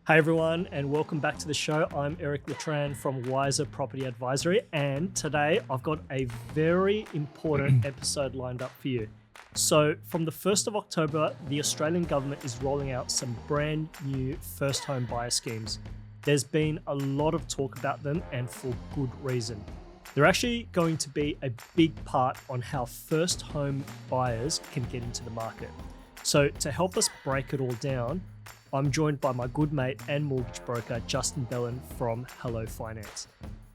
Hey everyone, and welcome back to the show. I'm Eric Latran from Wiser Property Advisory, and today I've got a very important episode lined up for you. So, from the 1st of October, the Australian government is rolling out some brand new first home buyer schemes. There's been a lot of talk about them, and for good reason. They're actually going to be a big part on how first home buyers can get into the market. So, to help us break it all down, I'm joined by my good mate and mortgage broker, Justin Belen from Hello Finance.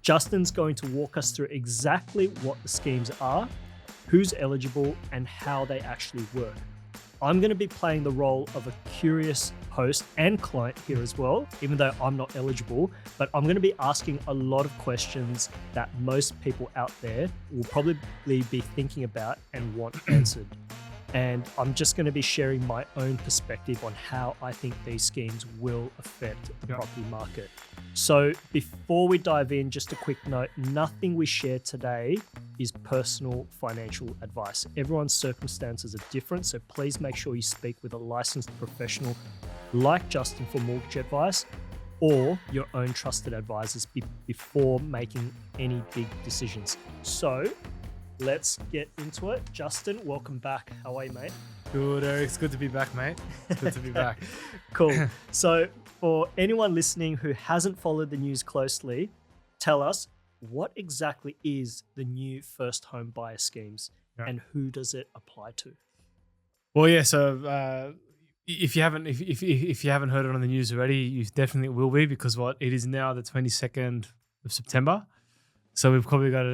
Justin's going to walk us through exactly what the schemes are, who's eligible, and how they actually work. I'm going to be playing the role of a curious host and client here as well, even though I'm not eligible, but I'm going to be asking a lot of questions that most people out there will probably be thinking about and want answered. And I'm just going to be sharing my own perspective on how I think these schemes will affect the property market. So before we dive in, just a quick note, nothing we share today is personal financial advice. Everyone's circumstances are different, so please make sure you speak with a licensed professional like Justin for mortgage advice or your own trusted advisors before making any big decisions. So let's get into it. Justin, welcome back. How are you, mate? Good, Eric. It's good to be back, mate. It's good to be back. Cool. So for anyone listening who hasn't followed the news closely, tell us, what exactly is the new first home buyer schemes and who does it apply to? Well, yeah. So if you haven't heard it on the news already, you definitely will be, because it is now the 22nd of September. So we've probably got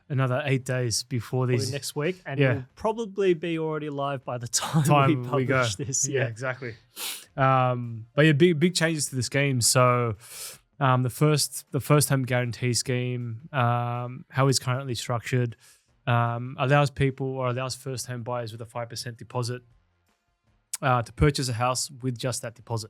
another 8 days before these. Probably next week, and it'll probably be already live by the time we publish this. Yeah, exactly. But yeah, big changes to the scheme. So the first home guarantee scheme, how it's currently structured, allows first home buyers with a 5% deposit to purchase a house with just that deposit,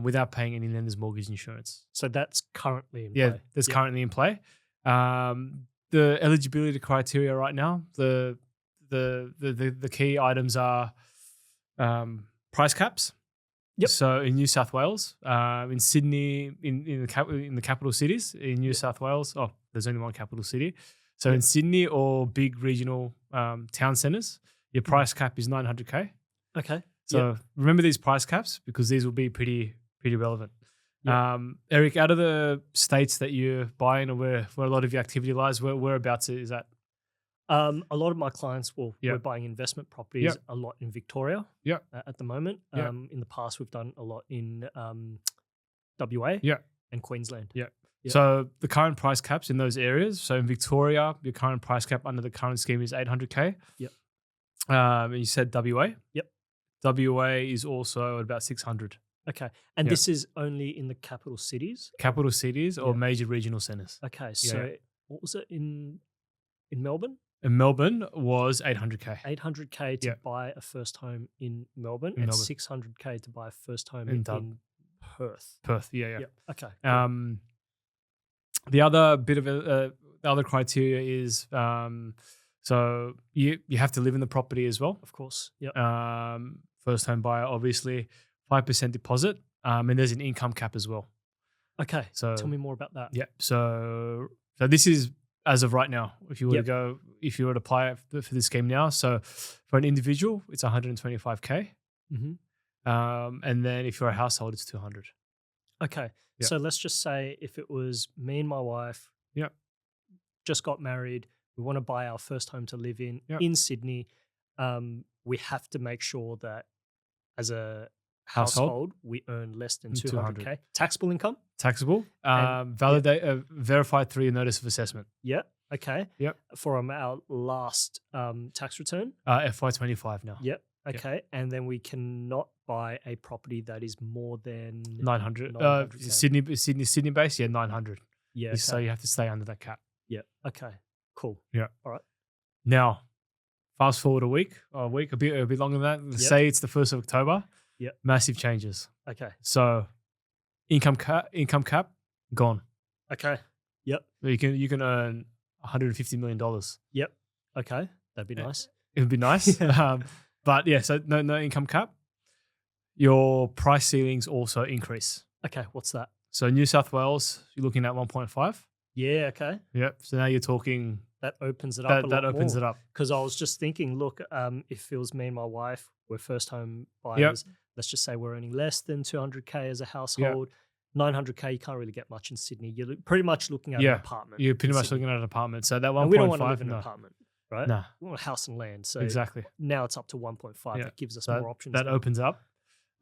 without paying any lender's mortgage insurance. So that's currently in play. Yeah, that's currently in play. The eligibility criteria right now, the key items are price caps. Yep. So in New South Wales, in Sydney, in the capital cities, in New South Wales, there's only one capital city. So in Sydney or big regional town centres, your price cap is $900K. Okay. So remember these price caps, because these will be pretty relevant. Yep. Eric, out of the states that you're buying, or where a lot of your activity lies, whereabouts is that? A lot of my clients, we're buying investment properties a lot in Victoria at the moment. In the past, we've done a lot in WA and Queensland. Yeah. So the current price caps in those areas, so in Victoria, your current price cap under the current scheme is $800K. Yep. And you said WA? Yep. WA is also at about 600. Okay. And this is only in the capital cities? Capital cities or major regional centres. Okay. So what was it in Melbourne? In Melbourne was $800K. $800K to buy a first home in Melbourne, and $600K to buy a first home in Perth. Perth, yeah. Okay. Cool. The other bit of the other criteria is so you have to live in the property as well. Of course. Yeah. First home buyer, obviously, 5% deposit, and there's an income cap as well. Okay. So tell me more about that. Yeah. So this is as of right now. If you were to apply for this scheme now, so for an individual, it's 125K. Mm-hmm. And then if you're a household, it's 200. Okay. Yeah. So let's just say if it was me and my wife, just got married, we want to buy our first home to live in Sydney, we have to make sure that as a household we earn less than 200K. Taxable income? Taxable. Verified through your notice of assessment. Yeah. Okay. Yep. From our last tax return? FY25 now. Yep. Okay. Yep. And then we cannot buy a property that is more than 900. Sydney based, 900. Yeah. Okay. So you have to stay under that cap. Yeah. Okay. Cool. Yeah. All right. Now, fast forward a bit longer than that. Say it's the 1st of October. Yep. Massive changes. Okay. So income cap gone. Okay. Yep. You can earn $150 million. Yep. Okay. That'd be nice. It would be nice. But yeah, so no income cap. your price ceilings also increase. Okay, what's that? So New South Wales, you're looking at 1.5. Yeah, okay. Yep. So now you're talking That opens it up that opens it up. Because I was just thinking, look, if it was me and my wife, we're first home buyers. Let's just say we're earning less than 200K as a household. 900K, you can't really get much in Sydney. You're pretty much looking at an apartment. You're pretty much looking at an apartment. So that 1.5. And we don't want to live in an apartment, right? No. We want a house and land. So exactly. now it's up to 1.5. Yeah. That gives us more options. That opens up.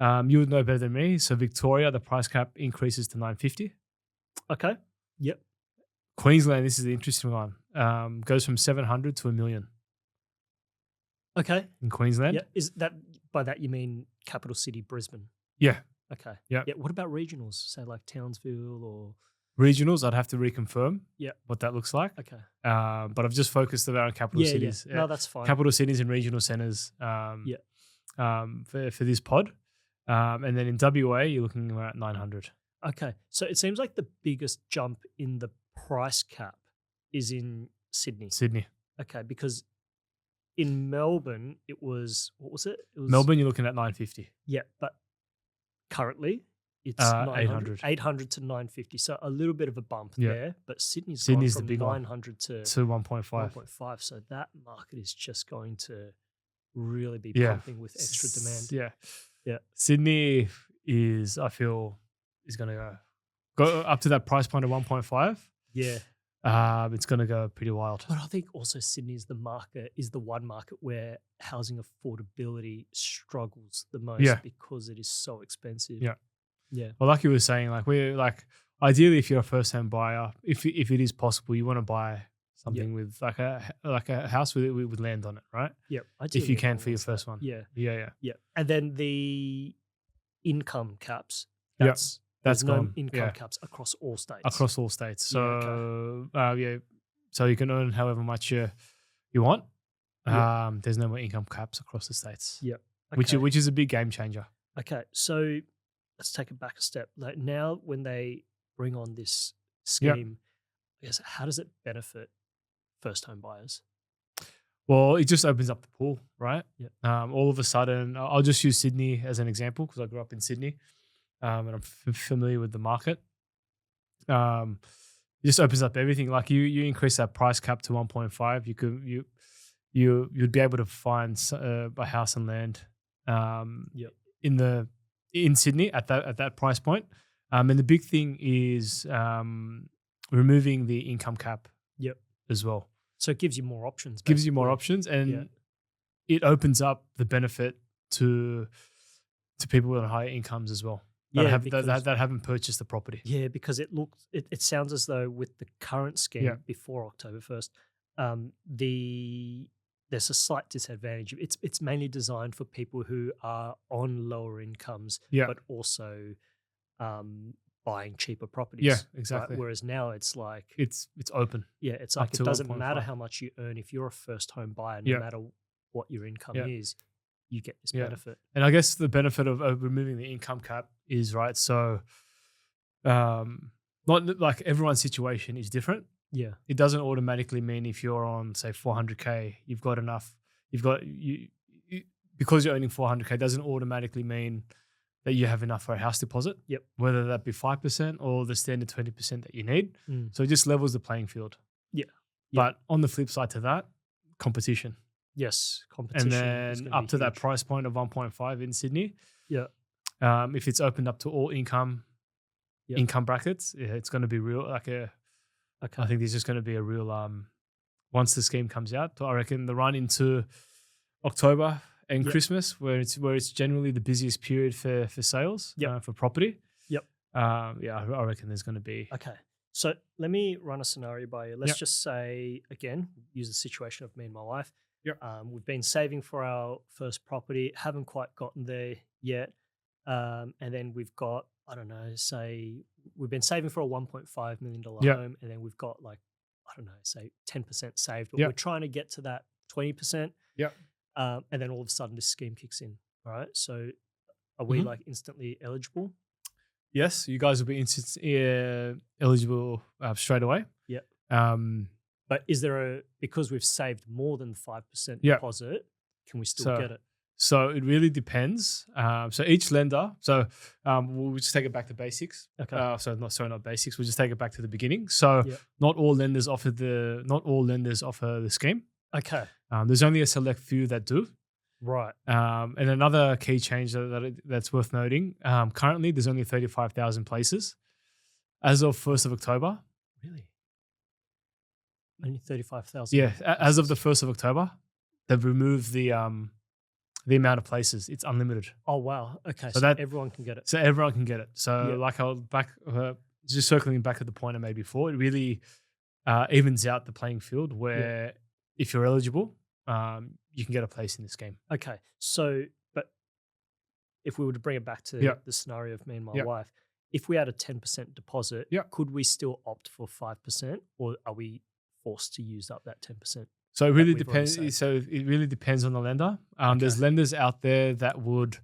You would know better than me. So Victoria, the price cap increases to 950. Okay. Yep. Queensland, this is the interesting one. Goes from 700 to $1 million. Okay. In Queensland. Yeah. Is that by that you mean capital city Brisbane? Yeah. Okay. Yeah. Yeah. What about regionals? Say like Townsville or regionals? I'd have to reconfirm. Yeah. What that looks like. Okay. But I've just focused around capital cities. Yeah. No, that's fine. Capital cities and regional centres. For this pod, and then in WA you're looking around 900. Okay. So it seems like the biggest jump in the price cap is in Sydney. Okay, because in Melbourne it was what was it? It was Melbourne. You're looking at 950. Yeah, but currently it's 800 to 950. So a little bit of a bump there, but Sydney's gone from the big 900 to 1.5. 1.5. So that market is just going to really be pumping with extra demand. Yeah. Sydney is, I feel, is going to go up to that price point of 1.5. Yeah. It's going to go pretty wild. But I think also Sydney is the one market where housing affordability struggles the most because it is so expensive. Yeah. Yeah. Well, like you were saying, ideally, if you're a first-time buyer, if it is possible, you want to buy something with like a house with land on it, right? Yep. If you can for your first one. Yeah. Yeah. And then the income caps. That's no gone. income caps across all states. So so you can earn however much you want. There's no more income caps across the states. Yeah. Okay. Which is a big game changer. Okay. So let's take it back a step. Like now when they bring on this scheme, I guess how does it benefit first home buyers? Well, it just opens up the pool, right? Yeah. All of a sudden, I'll just use Sydney as an example because I grew up in Sydney, and I'm familiar with the market. It just opens up everything. Like you increase that price cap to 1.5, you'd be able to find a house and land, in Sydney at that price point. And the big thing is removing the income cap. As well. So it gives you more options. And it opens up the benefit to people with higher incomes as well. That haven't purchased the property. Yeah, because it sounds as though with the current scheme before October 1st, there's a slight disadvantage. It's mainly designed for people who are on lower incomes, but also buying cheaper properties. Yeah, exactly. Right? Whereas now it's like it's open. Yeah, it's like it doesn't matter how much you earn if you're a first home buyer, no matter what your income is, you get this benefit. And I guess the benefit of removing the income cap is so not like everyone's situation is different. Yeah. It doesn't automatically mean if you're on say 400K, because you're earning 400K doesn't automatically mean that you have enough for a house deposit. Yep. Whether that be 5% or the standard 20% that you need. So it just levels the playing field. Yeah. But on the flip side to that, competition. Yes, competition. And then up to that price point of 1.5 in Sydney. Yeah. If it's opened up to all income brackets, it's going to be real. I think there's just going to be a real once the scheme comes out. I reckon the run into October and Christmas, where it's generally the busiest period for sales for property. I reckon there's going to be. Okay, so let me run a scenario by you. Let's just say again, use the situation of me and my wife. We've been saving for our first property, haven't quite gotten there yet, and then we've got say we've been saving for a $1.5 million home, and then we've got say 10% saved, but we're trying to get to that 20%. And then all of a sudden this scheme kicks in. All right. So are we instantly eligible? Yes. You guys will be eligible straight away. But is there because we've saved more than 5% deposit, can we still get it? So it really depends. So each lender. So we'll just take it back to basics. Okay. Not basics. We'll just take it back to the beginning. So Yep. not all lenders offer the scheme. Okay. There's only a select few that do. Right. And another key change that's worth noting. Currently, there's only 35,000 places as of 1st of October. Really? Only 35,000. Yeah, as of the 1st of October, they've removed the amount of places. It's unlimited. Oh wow. Okay. So So everyone can get it. So everyone can get it. So Yep. like I'll just circling back to the point I made before, it really evens out the playing field where if you're eligible, you can get a place in this game. Okay. So, but if we were to bring it back to Yep. the scenario of me and my Yep. wife, if we had a 10% deposit, Yep. could we still opt for 5%, or are we forced to use up that 10%? So it really we've already depends. saved. So it really depends on the lender. There's Okay. lenders out there that would,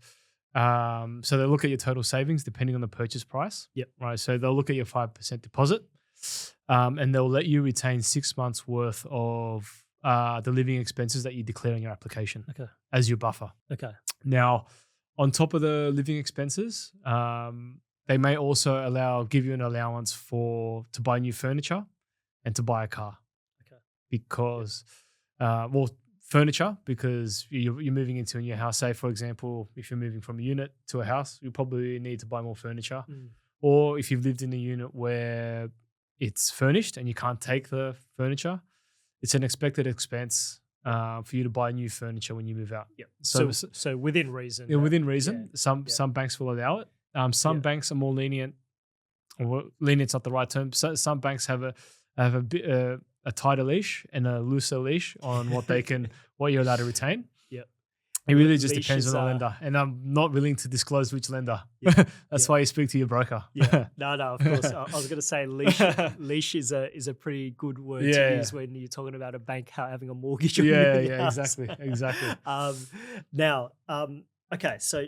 so they look at your total savings depending on the purchase price. Yep. Right. So they'll look at your 5% deposit, and they'll let you retain 6 months worth of the living expenses that you declare in your application Okay. as your buffer. Okay. Now, on top of the living expenses, they may also give you an allowance to buy new furniture and to buy a car. Okay. Because, furniture, because you're moving into a new house. Say, for example, if you're moving from a unit to a house, you probably need to buy more furniture. Mm. Or if you've lived in a unit where it's furnished and you can't take the furniture, it's an expected expense for you to buy new furniture when you move out. Yep. So, So within reason. within reason, yeah. some banks will allow it. Some Yeah. banks are more lenient. Or lenient's not the right term. So some banks have a tighter leash and a looser leash on what you're allowed to retain. Yep. It really just Leash depends is, on the lender, and I'm not willing to disclose which lender. Yeah, That's yeah. why you speak to your broker. Yeah. No, of course. I was going to say leash is a pretty good word to Yeah. use when you're talking about a bank having a mortgage on Yeah, your house. exactly. Now, okay, so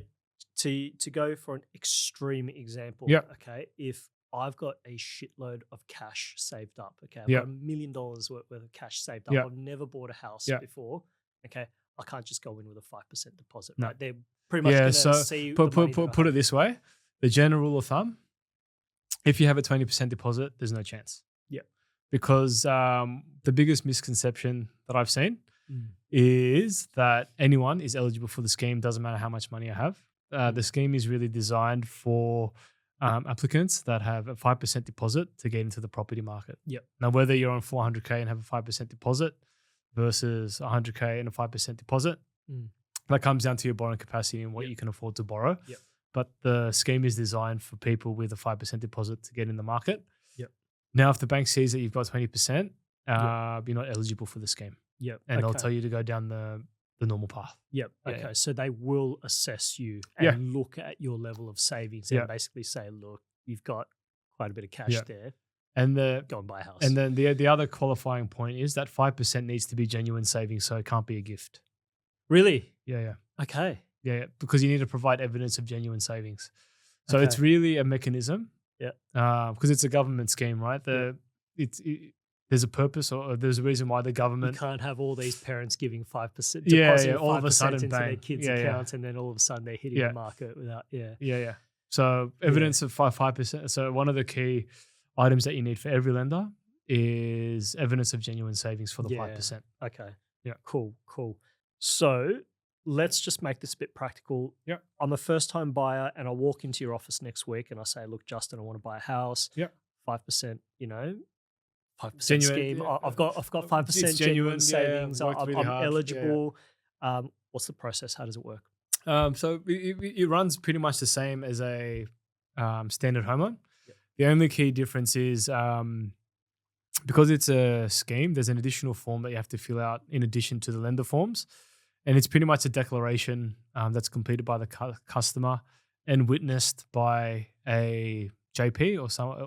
to go for an extreme example, Yep. okay, if I've got a shitload of cash saved up, okay, I've Yep. got $1 million worth of cash saved up. Yep. I've never bought a house Yep. before, okay, I can't just go in with a 5% deposit, No. right? They're pretty much going to see the money that I put have. it this way: the general rule of thumb, if you have a 20% deposit, there's no chance. Yeah. Because the biggest misconception that I've seen Mm. is that anyone is eligible for the scheme. Doesn't matter how much money I have. Mm. The scheme is really designed for applicants that have a 5% deposit to get into the property market. Yep. Now, whether you're on 400K and have a 5% deposit versus 100K and a 5% deposit, Mm. that comes down to your borrowing capacity and what Yep. you can afford to borrow. Yep. But the scheme is designed for people with a 5% deposit to get in the market. Yep. Now, if the bank sees that you've got 20%, Yep. you're not eligible for the scheme. Yep. And they'll okay. tell you to go down the normal path. Yep. Yeah, Okay. yeah. So they will assess you and Yeah. look at your level of savings Yeah. and basically say, look, you've got quite a bit of cash Yeah. there. And Go and buy a house. and then the other qualifying point is that 5% needs to be genuine savings, so it can't be a gift. Really? Yeah. Okay. Yeah, because you need to provide evidence of genuine savings. So Okay. it's really a mechanism. Yeah. Because it's a government scheme, right? There's a purpose or there's a reason why the You government. can't have all these parents giving 5% Yeah, deposit, yeah, all of a 5% sudden, into their bang. kids' Yeah, yeah. accounts, and then all of a sudden they're hitting Yeah. the market without. Yeah. Yeah. So evidence of 5%. So one of the key items that you need for every lender is evidence of genuine savings for the Yeah. 5%. Okay. Yeah. Cool. So let's just make this a bit practical. Yep. I'm a first-time buyer, and I walk into your office next week, and I say, "Look, Justin, I want to buy a house. Yep. 5%. 5% Genuine, scheme. yeah. I've got 5% It's genuine genuine, yeah, savings. worked I'm really hard, yeah, yeah. eligible. What's the process? How does it work? So it runs pretty much the same as a standard home loan. Yep. The only key difference is because it's a scheme, there's an additional form that you have to fill out in addition to the lender forms. And it's pretty much a declaration that's completed by the customer and witnessed by a JP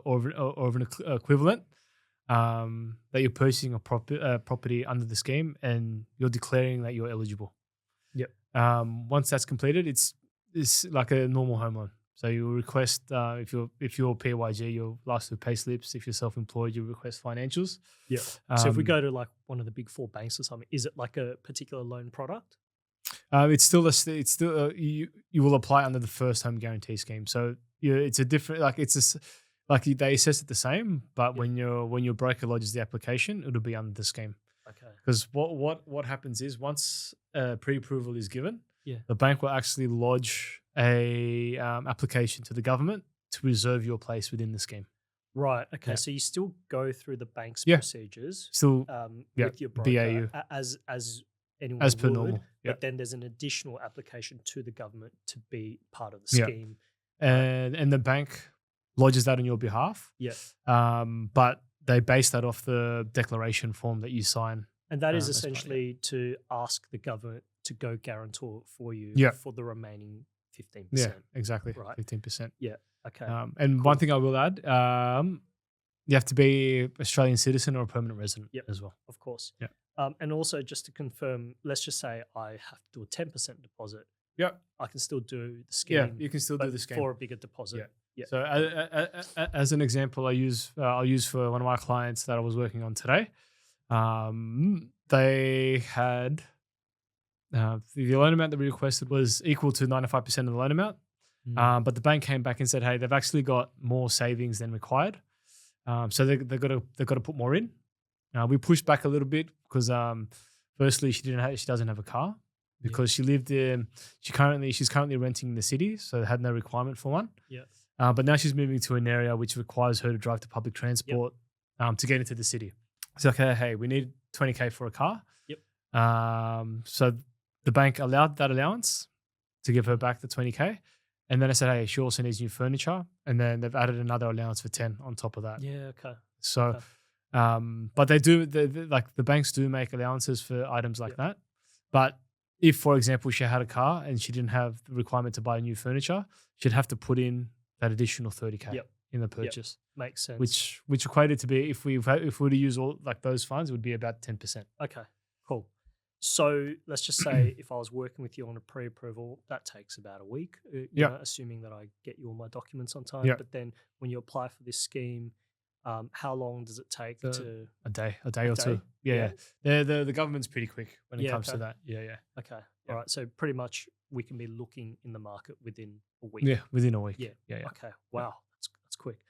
or an equivalent that you're purchasing a property under the scheme and you're declaring that you're eligible. Yep. Once that's completed, it's like a normal home loan. So you request if you're PYG, you'll ask for pay slips. If you're self-employed, you request financials. Yeah. So if we go to like one of the big four banks or something, is it like a particular loan product? It's still you will apply under the first home guarantee scheme. So it's a different they assess it the same, but when your broker lodges the application, it'll be under the scheme. Okay. Because what happens is once pre-approval is given, Yeah. the bank will actually lodge a application to the government to reserve your place within the scheme. Right. Okay. Yeah. So you still go through the bank's Yeah. procedures Still with your broker BAU. as anyone As per would, normal. Yeah. but then there's an additional application to the government to be part of the Yeah. scheme. And the bank lodges that on your behalf. Yeah. But they base that off the declaration form that you sign. And that is as part of it. essentially to ask the government to go guarantor for you Yeah. for the remaining 15%. Yeah, exactly. Right. 15%. Okay. And Cool. one thing I will add, you have to be Australian citizen or a permanent resident Yep. as well. Of course. Yeah. And also just to confirm, let's just say I have to do a 10% deposit. Yeah. I can still do the scheme. Yeah, you can still do but the scheme. for a bigger deposit. Yeah. Yeah. So as an example, I'll use for one of my clients that I was working on today. They had the loan amount that we requested was equal to 95% of the loan amount. But the bank came back and said, hey, they've actually got more savings than required. So they've got to put more in. We pushed back a little bit because firstly she doesn't have a car because she lived in she's currently renting in the city, so had no requirement for one. Yeah. But now she's moving to an area which requires her to drive to public transport to get into the city. It's like, hey, we need 20K for a car. Yep. So the bank allowed that allowance to give her back the 20K. And then I said, hey, she also needs new furniture. And then they've added another allowance for 10 on top of that. Yeah. Okay. So, but the banks do make allowances for items like that. But if, for example, she had a car and she didn't have the requirement to buy new furniture, she'd have to put in that additional 30K in the purchase. Makes sense. Which equated to be, if we were to use all like those funds, it would be about 10%. Okay. Cool. So let's just say if I was working with you on a pre-approval, that takes about a week, you know, assuming that I get you all my documents on time. Yeah. But then when you apply for this scheme, how long does it take to a day or two? Yeah. The government's pretty quick when it comes to that. Yeah. Okay. All right. So pretty much we can be looking in the market within a week. Yeah, within a week. Yeah. Yeah. Okay. Wow. That's quick.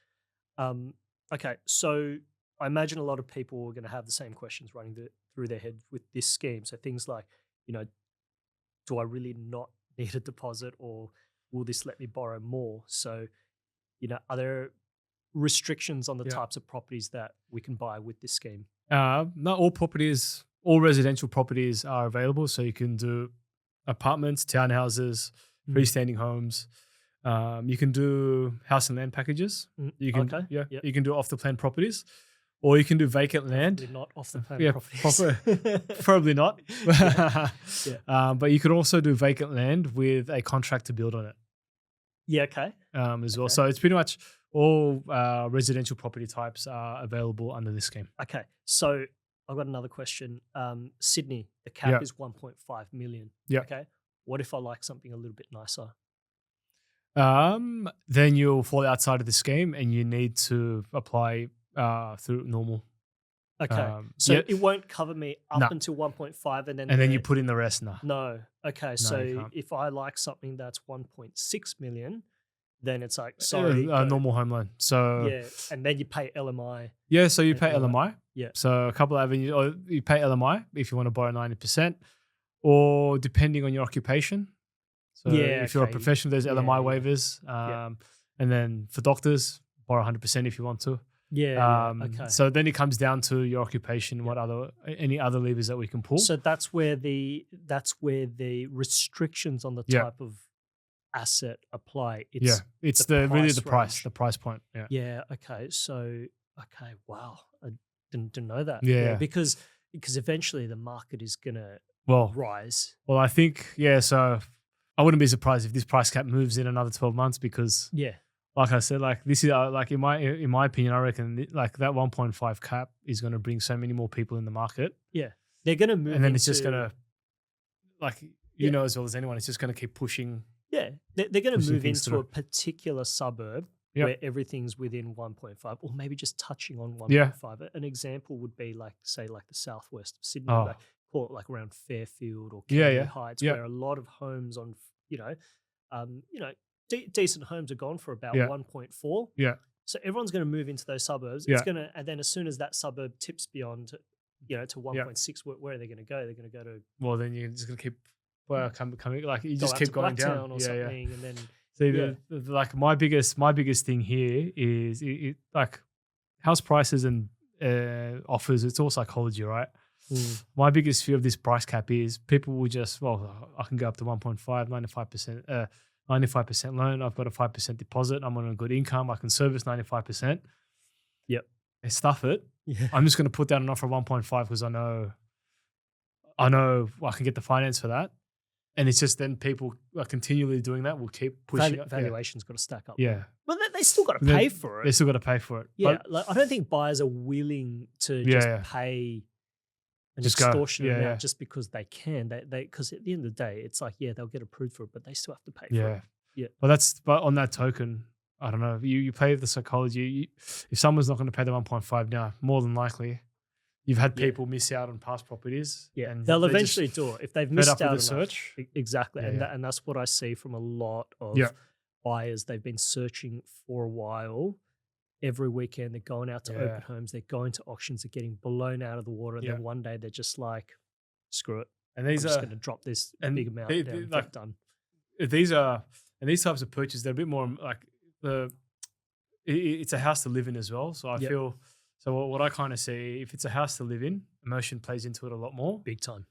Okay. So I imagine a lot of people are going to have the same questions running through their head with this scheme. So things like, do I really not need a deposit, or will this let me borrow more? So, are there restrictions on the types of properties that we can buy with this scheme? Not all residential properties are available. So you can do apartments, townhouses, freestanding homes. You can do house and land packages. You can, you can do off the plan properties, or you can do vacant land. Probably not off the plan properties. Probably not. But you could also do vacant land with a contract to build on it. Yeah. Okay. As well. So it's pretty much all residential property types are available under this scheme. Okay. So I've got another question. Sydney, the cap is 1.5 million. Yeah. Okay. What if I like something a little bit nicer? Then you'll fall outside of the scheme and you need to apply through normal. Okay. So it won't cover me up until 1.5 and then you put in the rest. No. Okay. So if I like something that's 1.6 million, then it's like, sorry. A normal home loan. So and then you pay LMI. Yeah, so you pay LMI. Yeah. So a couple of avenues, or you pay LMI if you want to borrow 90%, or depending on your occupation. So if you're a professional, there's LMI waivers. And then for doctors, borrow 100% if you want to. Okay. So then it comes down to your occupation, any other levers that we can pull. So that's where the restrictions on the type of asset apply. It's the price point. Yeah. Yeah. Okay. So wow, I didn't know that. Yeah. Because eventually the market is gonna rise. Well, I think So I wouldn't be surprised if this price cap moves in another 12 months because like I said, like this is like in my opinion, I reckon like that 1.5 cap is going to bring so many more people in the market. Yeah, they're going to move, and then it's just going to, like you know as well as anyone, it's just going to keep pushing. Yeah, they're going to move into a particular suburb where everything's within 1.5, or maybe just touching on 1.5. An example would be like, say, like the southwest of Sydney, like call it like around Fairfield or Yeah, Canberra yeah, Heights, yeah, where a lot of homes on, decent homes are gone for about yeah, 1.4. yeah, So everyone's going to move into those suburbs. It's yeah, going to, and then as soon as that suburb tips beyond, to yeah. 1.6, where are they going to go? They're going to go to Well, then you're just gonna keep coming like you go just out keep to going down. Blacktown or Yeah, yeah. something, and then See, yeah, like my biggest thing here is like house prices and offers. It's all psychology, right? Mm. My biggest fear of this price cap is people will just, well, I can go up to 1.5, 95%, 95% loan. I've got a 5% deposit. I'm on a good income. I can service 95%. Yep. They stuff it. Yeah. I'm just going to put down an offer of 1.5 because I know I can get the finance for that. And it's just then people are continually doing that. We'll keep pushing it. Valuation's got to stack up. Yeah. But they still got to They- pay for They it. still got to pay for it. Yeah, But like I don't think buyers are willing to Yeah, just yeah. pay an Just go. extortionate Yeah, amount yeah. just because they can. They because at the end of the day, it's like, yeah, they'll get approved for it, but they still have to pay for yeah. it. Yeah. But on that token, I don't know. You play the psychology. If someone's not going to pay the 1.5 now, more than likely, you've had Yeah. people miss out on past properties. Yeah, and they'll they just eventually do it if they've fed missed up with out the enough. search. Exactly, Yeah, and yeah. and that's what I see from a lot of Yeah. buyers. They've been searching for a while. Every weekend they're going out to Yeah. open homes. They're going to auctions. They're getting blown out of the water. And Yeah. then one day they're just like, screw it. And I'm these just are going to drop this and big amount they- down. they- And like- get done. these are and these types of purchases, they're a bit more like it's a house to live in as well. So I Yep. feel what I kind of see, if it's a house to live in, emotion plays into it a lot more, Big time.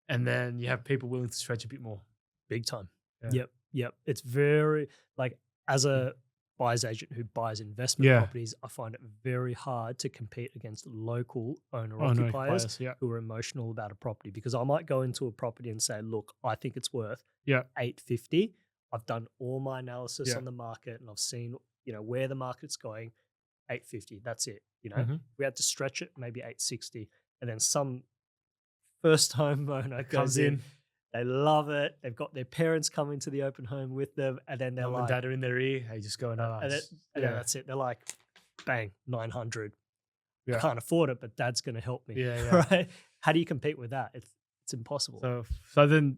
and then you have people willing to stretch a bit more. Big time. Yeah. Yep. It's very like as a buyer's agent who buys investment Yeah. properties, I find it very hard to compete against local owner Oh, no, occupiers yeah, who are emotional about a property, because I might go into a property and say, look, I think it's worth yeah, $850. I've done all my analysis Yeah. on the market and I've seen, where the market's going. $850. That's it. Mhm. We had to stretch it, maybe $860. And then some first home owner Comes goes in. in. They love it. They've got their parents coming to the open home with them, and then they're Mum like, and dad are in their ear. Hey, just go and then yeah. that's it. They're like, bang, 900. Yeah. Can't afford it, but dad's going to help me. Yeah, yeah. Right? How do you compete with that? It's impossible. So then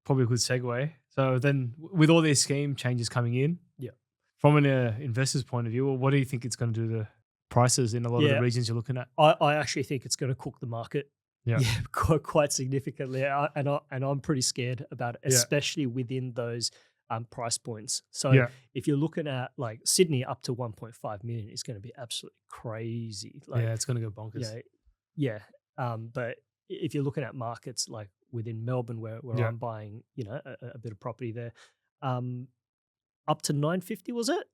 probably a good segue. So then with all these scheme changes coming in, Yeah. from an investor's point of view, well, what do you think it's going to do to prices in a lot of Yeah. the regions you're looking at? I actually think it's going to cook the market. Yeah. Quite significantly, and I'm pretty scared about it, Yeah. especially within those price points. So Yeah. if you're looking at like Sydney up to 1.5 million, it's going to be absolutely crazy. Like, Yeah, it's going to go bonkers. yeah. But if you're looking at markets like within Melbourne, where Yeah. I'm buying, a bit of property there, up to 950, was it?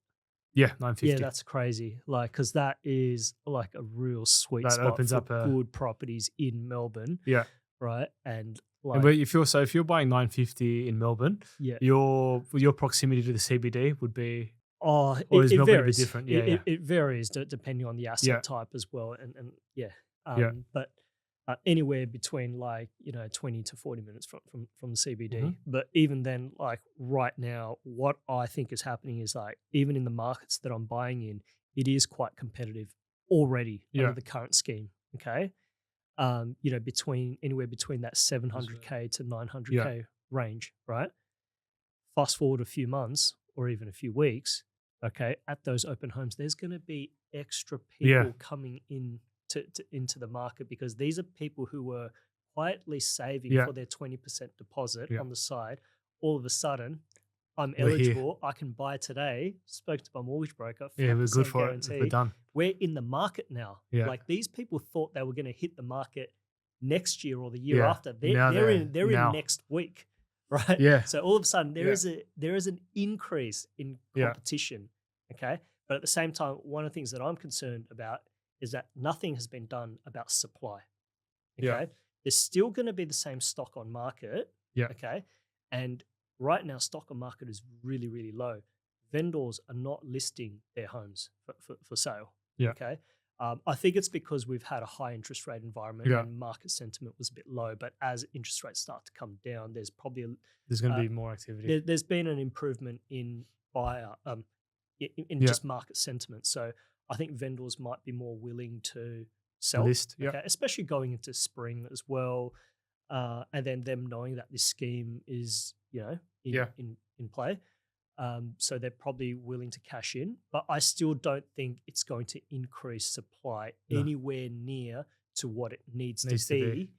Yeah, 950. Yeah, that's crazy. Like, because that is like a real sweet That spot opens for up a- good properties in Melbourne. Yeah. Right. And like, And if you're buying 950 in Melbourne, yeah. your proximity to the CBD would be Oh, or is it Melbourne a bit varies. different? It, Yeah, it, it varies depending on the asset Yeah. type as well, and yeah. Yeah. But anywhere between 20 to 40 minutes from the CBD. Mhm. But even then, like right now, what I think is happening is like even in the markets that I'm buying in, it is quite competitive already Yeah. under the current scheme. Okay. Anywhere between that 700K to 900K range, right? Fast forward a few months or even a few weeks, okay, at those open homes, there's going to be extra people Yeah. coming in into the market, because these are people who were quietly saving Yeah. for their 20% deposit Yeah. on the side. All of a sudden, I'm We're here. eligible. I can buy today. Spoke to my mortgage broker. Yeah, we're 5% good for guarantee. it. We're done. We're in the market now. Yeah. Like these people thought they were going to hit the market next year or the year Yeah. after. Now They're they're in now. next week, right? Yeah. So all of a sudden there Yeah. is an increase in Yeah. competition. Okay. But at the same time, one of the things that I'm concerned about is that nothing has been done about supply. Okay. Yeah. There's still going to be the same stock on market. Yeah. Okay. And right now, stock on market is really, really low. Vendors are not listing their homes for sale. Yeah. Okay. I think it's because we've had a high interest rate environment Yeah. and market sentiment was a bit low. But as interest rates start to come down, there's probably There's going to be more activity. there's been an improvement in buyer in Yeah. just market sentiment. So I think vendors might be more willing to sell. List. Yeah. Okay, especially going into spring as well. and then them knowing that this scheme is, in, Yeah. in play. So they're probably willing to cash in, but I still don't think it's going to increase supply No. anywhere near to what it needs Needs to to be be.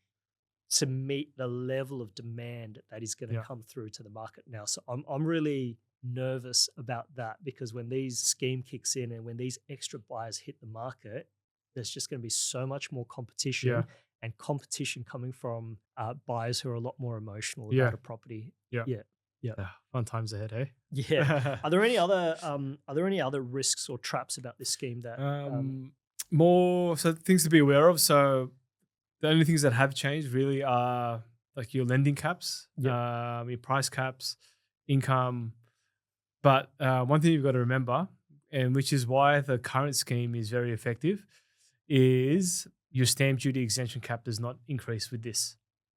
to meet the level of demand that is going to Yeah. come through to the market now. So I'm really nervous about that, because when these scheme kicks in and when these extra buyers hit the market, there's just going to be so much more competition, Yeah. and competition coming from buyers who are a lot more emotional Yeah. about a proproperty. Yeah. Yeah. Yeah. Fun times ahead, hey? Yeah. Are there any other risks or traps about this scheme that More so things to be aware of. So the only things that have changed really are like your lending caps, your price caps, income. But one thing you've got to remember, and which is why the current scheme is very effective, is your stamp duty exemption cap does not increase with this.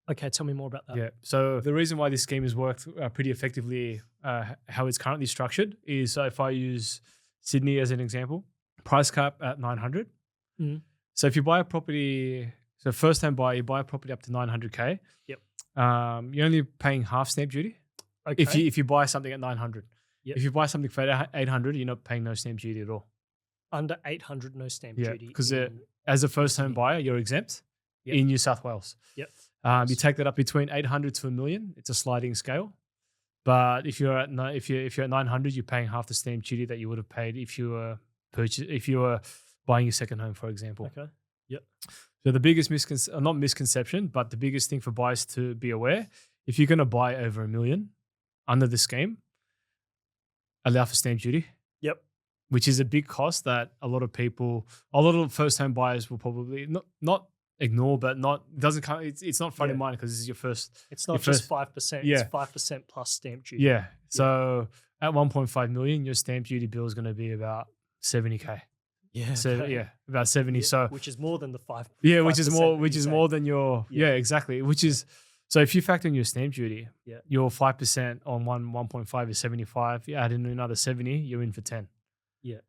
Okay, tell me more about that. Yeah. So the reason why this scheme has worked pretty effectively, how it's currently structured, is so if I use Sydney as an example, price cap at 900. Mm. So if you buy a property, so first time buyer, you buy a property up to 900K. Yep. You're only paying half stamp duty. Okay. If you buy something at 900. Yep. If you buy something for 800, you're not paying no stamp duty at all. Under 800, no stamp Yeah, duty. because as a first home buyer, you're exempt in New South Wales. Yep. You take that up between 800 to $1 million. It's a sliding scale. But if you're at 900, you're paying half the stamp duty that you would have paid if you were buying your second home, for example. Okay. Yep. So the biggest not misconception, but the biggest thing for buyers to be aware, if you're going to buy over $1 million under the scheme, allow for stamp duty. Yep. Which is a big cost that a lot of first home buyers will probably not ignore, but doesn't come. It's not front in mind because this is your first. It's not just 5%. Yeah. It's 5% plus stamp duty. Yeah. So at 1.5 million, your stamp duty bill is going to be about 70K. Yeah. So okay. about 70. So which is more than the 5. Yeah, which is 5% more than your exactly. Which is so if you factor in your stamp duty, your 5% on 1.5 is 75. You add in another 70, you're in for 10. Yeah.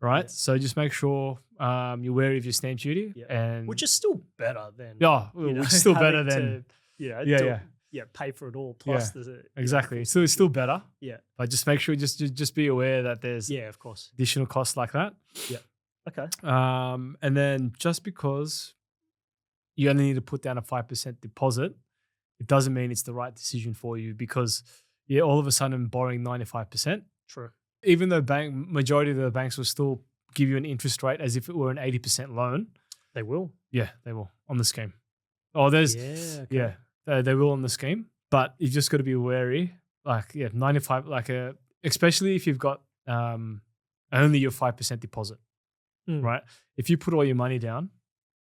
Right. Yeah. So just make sure you're wary of your stamp duty, and which is still better than which is still better than pay for it all plus exactly. So it's still better. Yeah. But just make sure just be aware that there's of course additional costs like that. Yeah. Okay. And then just because you only need to put down a 5% deposit, it doesn't mean it's the right decision for you, because all of a sudden borrowing 95%. True. Even though majority of the banks will still give you an interest rate as if it were an 80% loan. They will. Yeah, they will on the scheme. Oh, there's they will on the scheme, but you just got to be wary. 95, especially if you've got only your 5% deposit, right? If you put all your money down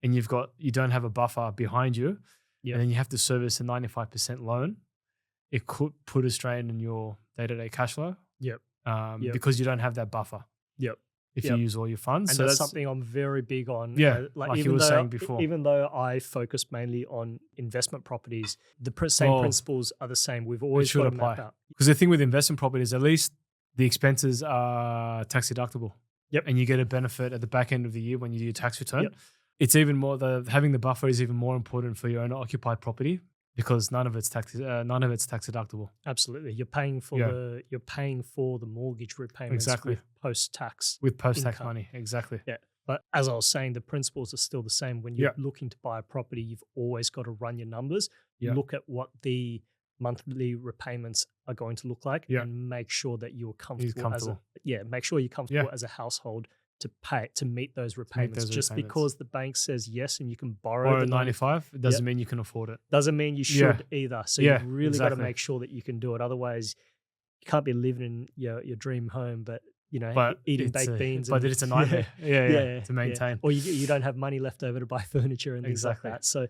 and you don't have a buffer behind you, and then you have to service a 95% loan, it could put a strain on your day-to-day cash flow. Yep. Because you don't have that buffer. Yep. If you use all your funds. And so that's something I'm very big on. Yeah. Like you were saying before. Even though I focus mainly on investment properties, the same principles are the same. We've always got to map out. Because the thing with investment properties, at least the expenses are tax deductible. Yep. And you get a benefit at the back end of the year when you do your tax return. Yep. It's even more, having the buffer is even more important for your owner occupied property, because none of it's tax deductible. Absolutely, you're paying for the mortgage repayments with post-tax money. Exactly. Yeah, but as I was saying, the principles are still the same. When you're looking to buy a property, you've always got to run your numbers, look at what the monthly repayments are going to look like, and make sure that you're comfortable. Make sure you're comfortable as a household to meet those repayments. Because the bank says yes and you can borrow 95, it doesn't mean you can afford it. Doesn't mean you should either. So you've really got to make sure that you can do it. Otherwise, you can't be living in your dream home, but eating baked beans. But it's a nightmare. To maintain. Yeah. Or you don't have money left over to buy furniture and things like that. So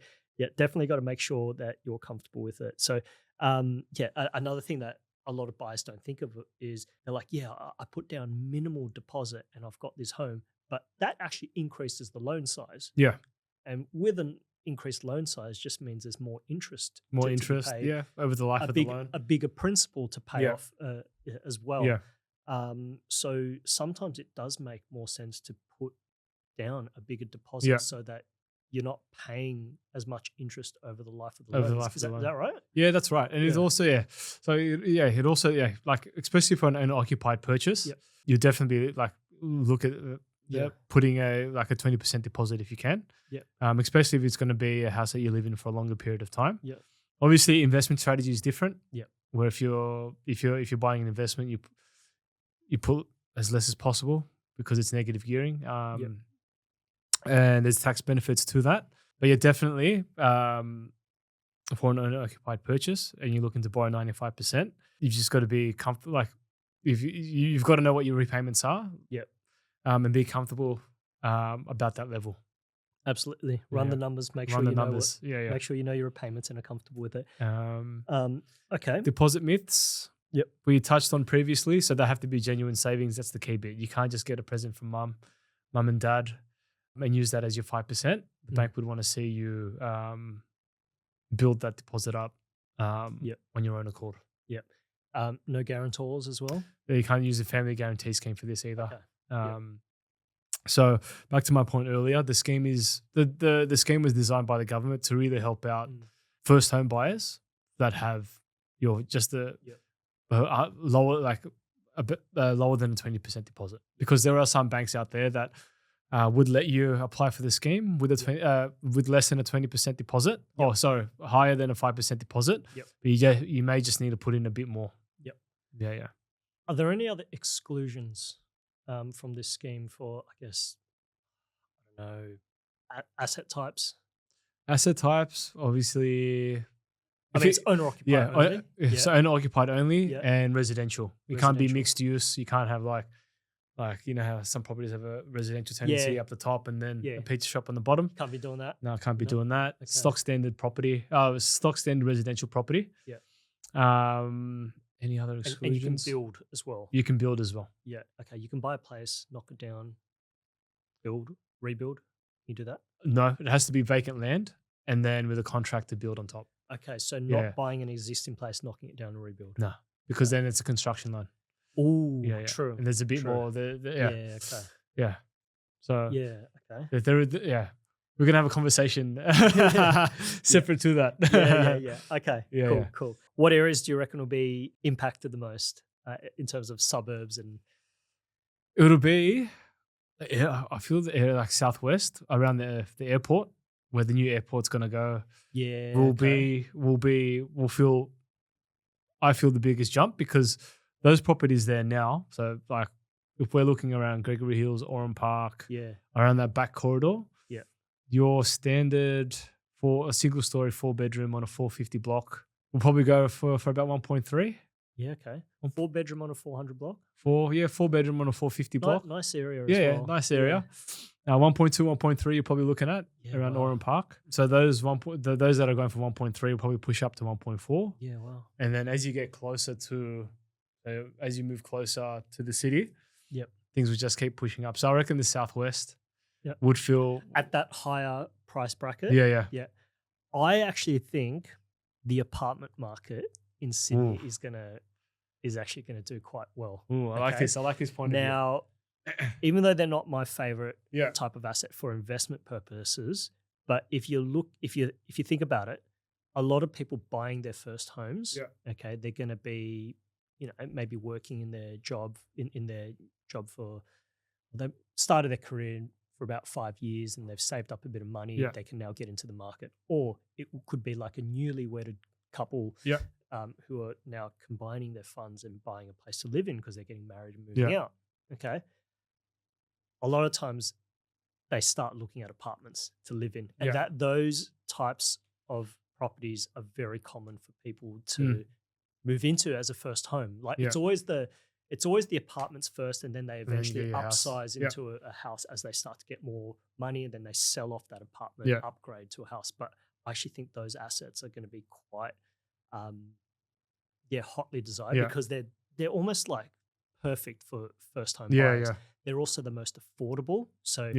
definitely got to make sure that you're comfortable with it. So another thing that a lot of buyers don't think of it is they're like, I put down minimal deposit and I've got this home, but that actually increases the loan size. Yeah. And with an increased loan size just means there's more interest. More interest, over the life of the loan. A bigger principal to pay off as well. Yeah. So sometimes it does make more sense to put down a bigger deposit so that you're not paying as much interest over the life of the Over the loan. life of the Is loan. that right? Yeah, that's right. And it's Yeah. also, so it also, like especially for an owner-occupied purchase, Yep. you definitely like look at putting a 20% deposit if you can. Yep. Especially if it's going to be a house that you live in for a longer period of time. Yep. Obviously, investment strategy is different. Yep. Where if you're buying an investment, you put as less as possible because it's negative gearing. And there's tax benefits to that. But definitely for an owner-occupied purchase and you're looking to borrow 95%, you've just got to be comfortable. Like if you've got to know what your repayments are. Yep. And be comfortable about that level. Absolutely. Run the numbers. Make sure Run the you know numbers. Make sure you know your repayments and are comfortable with it. Okay. Deposit myths. Yep. We touched on previously, so they have to be genuine savings. That's the key bit. You can't just get a present from mum and dad, and use that as your 5%. The bank would want to see you build that deposit up on your own accord. Yep. No guarantors as well. You can't use a family guarantee scheme for this either. Okay. So back to my point earlier, the scheme is the scheme was designed by the government to really help out first home buyers that have lower, like a bit lower than a 20% deposit, because there are some banks out there that would let you apply for the scheme with with less than a 20% deposit. Yep. Oh, sorry, higher than a 5% deposit. Yep. But you may just need to put in a bit more. Yep. Yeah. Are there any other exclusions from this scheme for, I guess, I don't know, asset types? Asset types, obviously. I mean, it's owner-occupied only. So owner-occupied only and residential. It can't be mixed use. You can't have like you know how some properties have a residential tenancy up the top and then a pizza shop on the bottom. Can't be doing that. No, can't be doing that. Okay. Stock standard property. Stock standard residential property. Yeah. Any other exclusions? And you can build as well. You can build as well. Yeah. Okay. You can buy a place, knock it down, build, rebuild. You do that? No, it has to be vacant land and then with a contract to build on top. Okay. So not buying an existing place, knocking it down and rebuild. No, because then it's a construction loan. Oh, true. And there's a bit more. Okay. Yeah. So okay. We're gonna have a conversation separate to that. Yeah. Okay. Cool. What areas do you reckon will be impacted the most in terms of suburbs and? It'll be, I feel the area like southwest around the airport where the new airport's gonna go. Yeah. I feel the biggest jump because those properties there now. So like if we're looking around Gregory Hills, Oran Park, around that back corridor, your standard for a single story 4-bedroom on a 450 block will probably go for about 1.3. Yeah, okay. 4-bedroom on a 400 block? 4-bedroom on a 450 block. Nice area as well. Yeah, nice area. 1.2, 1.3 you're probably looking at around Oran Park. So those that are going for 1.3 will probably push up to 1.4. Yeah, wow. And then as you get closer as you move closer to the city, things will just keep pushing up. So I reckon the southwest would feel at that higher price bracket. Yeah. I actually think the apartment market in Sydney is actually gonna do quite well. I like this. I like this point now, of view. Even though they're not my favorite type of asset for investment purposes, but if you think about it, a lot of people buying their first homes, they're gonna be, maybe working in their job for they started their career for about 5 years and they've saved up a bit of money. They can now get into the market, or it could be like a newly wedded couple who are now combining their funds and buying a place to live in because they're getting married and moving out. Okay. A lot of times they start looking at apartments to live in, and those types of properties are very common for people to move into as a first home. Like it's always the apartments first, and then they eventually upsize into a house as they start to get more money, and then they sell off that apartment, upgrade to a house. But I actually think those assets are going to be quite, hotly desired because they're almost like perfect for first home buyers. They're also the most affordable. So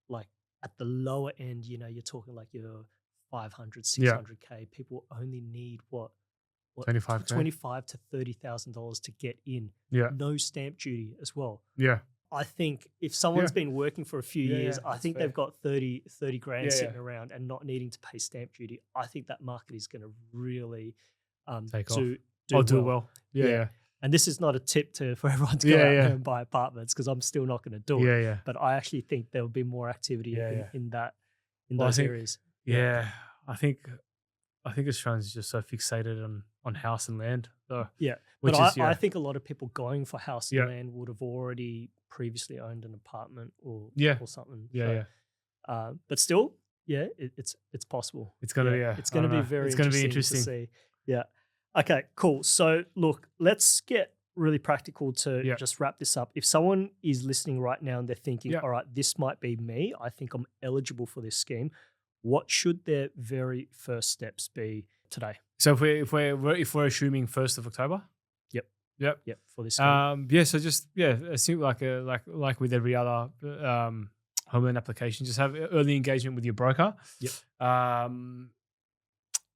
like at the lower end, you're talking like your 500, 600K. People only need what $25,000 to $30,000 to get in. No stamp duty as well. I think if someone's been working for a few years, I think fair. they've got 30 grand sitting Yeah. around and not needing to pay stamp duty. I think that market is going to really Take off. do well. Yeah. And this is not a tip for everyone to go out there and buy apartments, because I'm still not going to do it. Yeah. But I actually think there will be more activity in those areas. Yeah. I think Australians are just so fixated on house and land. So, But I think a lot of people going for house and land would have already previously owned an apartment or something. But still, it's possible. It's gonna it's gonna be very interesting to see. Yeah. Okay, cool. So look, let's get really practical to just wrap this up. If someone is listening right now and they're thinking, all right, this might be me, I think I'm eligible for this scheme, what should their very first steps be today? So if we're assuming 1st of October? Yep. For this scheme. So just assume like with every other home loan application, just have early engagement with your broker.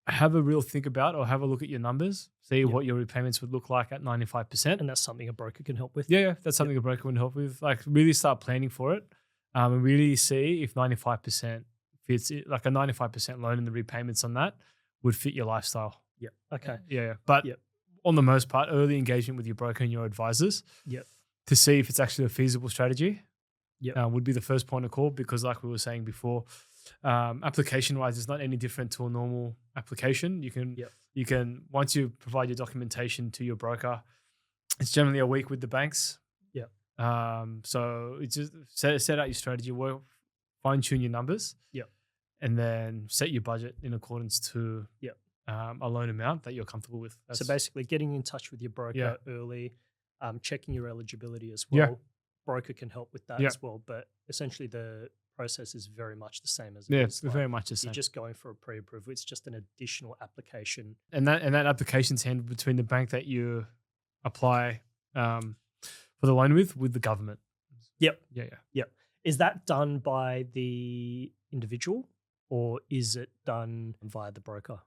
Have a real think about or have a look at your numbers, see what your repayments would look like at 95%. And that's something a broker can help with. Yeah, that's something a broker can help with. Like really start planning for it and really see if 95% fits it, like a 95% loan and the repayments on that would fit your lifestyle. Yeah. Okay. Yeah. But on the most part, early engagement with your broker and your advisors to see if it's actually a feasible strategy would be the first point of call, because like we were saying before, application wise, it's not any different to a normal application. You can once you provide your documentation to your broker, it's generally a week with the banks. So it's just set out your strategy, fine tune your numbers, and then set your budget in accordance to a loan amount that you're comfortable with. So basically, getting in touch with your broker early, checking your eligibility as well. Broker can help with that as well, but essentially the process is very much the same as it is. Very much the same. You're just going for a pre-approval. It's just an additional application, and that application's handled between the bank that you apply for the loan with the government. Yep. Is that done by the individual or is it done via the broker?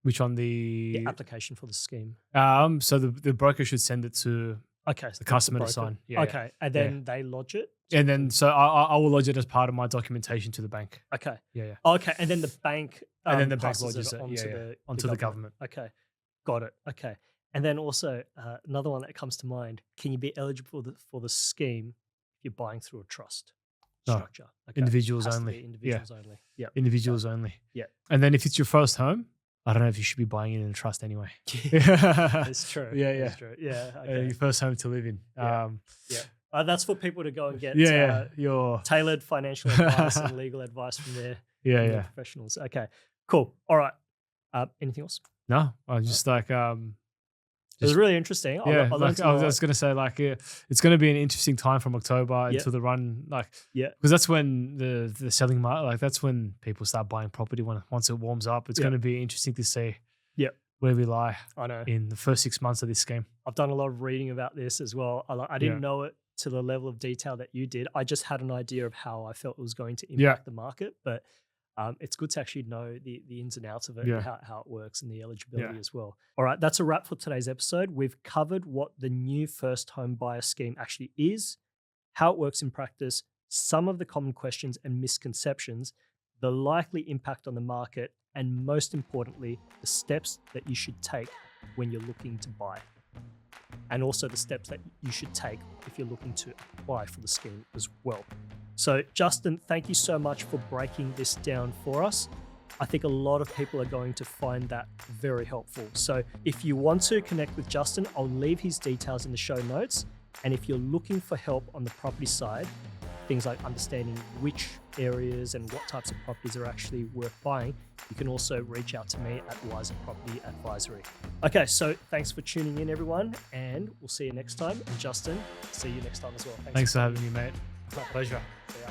Which on the application for the scheme? So the broker should send it to the customer to sign. And then they lodge it. And then I will lodge it as part of my documentation to the bank. Okay. Okay, and then the bank lodges it onto the government. Okay, got it. Okay, and then also another one that comes to mind: can you be eligible for the scheme if you're buying through a trust structure? Okay. Individuals only. Individuals only. Yeah. Individuals only. Yeah. And then if it's your first home, I don't know if you should be buying it in a trust anyway. It's true. It's true. Yeah. Okay. Your first home to live in. That's for people to go and get your tailored financial advice and legal advice from their professionals. Okay, cool. All right. Anything else? No, I just it was really interesting. I was going to say it's going to be an interesting time from October until the run, because that's when the selling market, that's when people start buying property. Once it warms up, it's going to be interesting to see where we lie. I know in the first 6 months of this scheme. I've done a lot of reading about this as well. I didn't know it to the level of detail that you did. I just had an idea of how I felt it was going to impact the market, but it's good to actually know the ins and outs of it and how it works and the eligibility as well. All right, that's a wrap for today's episode. We've covered what the new first home buyer scheme actually is, how it works in practice, some of the common questions and misconceptions, the likely impact on the market, and most importantly, the steps that you should take when you're looking to buy. And also the steps that you should take if you're looking to apply for the scheme as well. So Justin, thank you so much for breaking this down for us. I think a lot of people are going to find that very helpful. So if you want to connect with Justin, I'll leave his details in the show notes. And if you're looking for help on the property side, things like understanding which areas and what types of properties are actually worth buying, you can also reach out to me at Wiser Property Advisory. Okay, so thanks for tuning in, everyone, and we'll see you next time. And Justin, see you next time as well. Thanks for having me, mate. Pleasure. See ya.